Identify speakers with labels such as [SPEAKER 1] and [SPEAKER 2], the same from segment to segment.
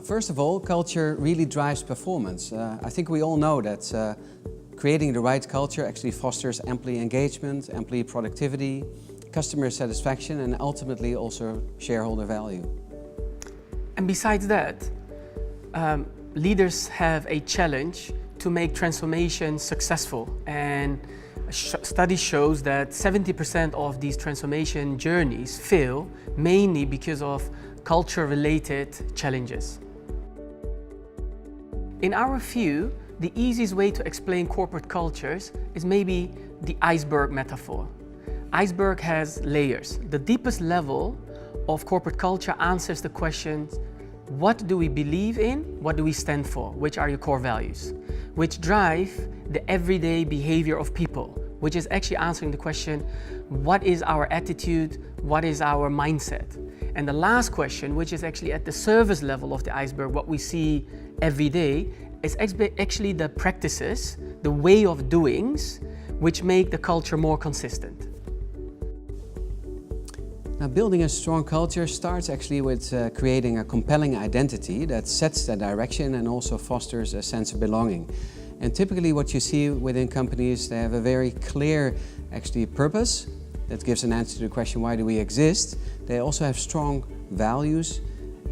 [SPEAKER 1] First of all, culture really drives performance. I think we all know that creating the right culture actually fosters employee engagement, employee productivity, customer satisfaction, and ultimately also shareholder value.
[SPEAKER 2] And besides that, leaders have a challenge to make transformation successful. And a study shows that 70% of these transformation journeys fail mainly because of culture-related challenges. In our view, the easiest way to explain corporate cultures is maybe the iceberg metaphor. Iceberg has layers. The deepest level of corporate culture answers the questions: what do we believe in? What do we stand for? Which are your core values? Which drive the everyday behavior of people, which is actually answering the question, what is our attitude? What is our mindset? And the last question, which is actually at the surface level of the iceberg, what we see every day, is actually the practices, the way of doings, which make the culture more consistent.
[SPEAKER 1] Now, building a strong culture starts actually with creating a compelling identity that sets the direction and also fosters a sense of belonging. And typically what you see within companies, they have a very clear purpose that gives an answer to the question, why do we exist? They also have strong values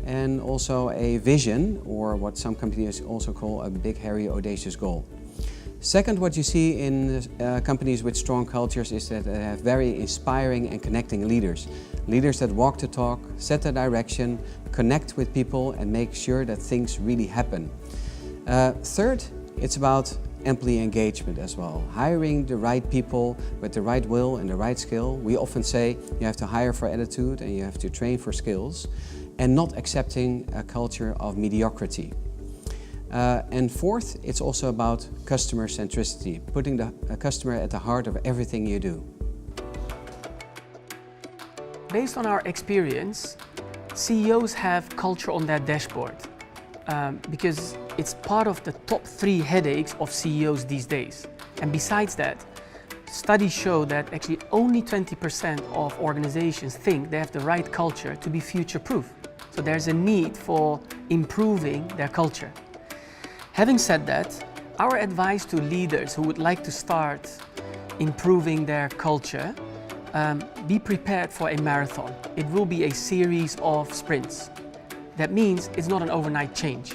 [SPEAKER 1] and also a vision, or what some companies also call a big, hairy, audacious goal. Second, what you see in companies with strong cultures is that they have very inspiring and connecting leaders. Leaders that walk the talk, set the direction, connect with people and make sure that things really happen. Third, it's about employee engagement as well. Hiring the right people with the right will and the right skill. We often say you have to hire for attitude and you have to train for skills, and not accepting a culture of mediocrity. And fourth, it's also about customer centricity, putting the customer at the heart of everything you do.
[SPEAKER 2] Based on our experience, CEOs have culture on their dashboard because it's part of the top 3 headaches of CEOs these days. And besides that, studies show that actually only 20% of organizations think they have the right culture to be future-proof. So there's a need for improving their culture. Having said that, our advice to leaders who would like to start improving their culture, be prepared for a marathon. It will be a series of sprints. That means it's not an overnight change.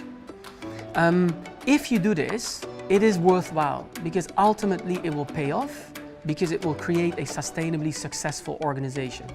[SPEAKER 2] If you do this, it is worthwhile because ultimately it will pay off, because it will create a sustainably successful organization.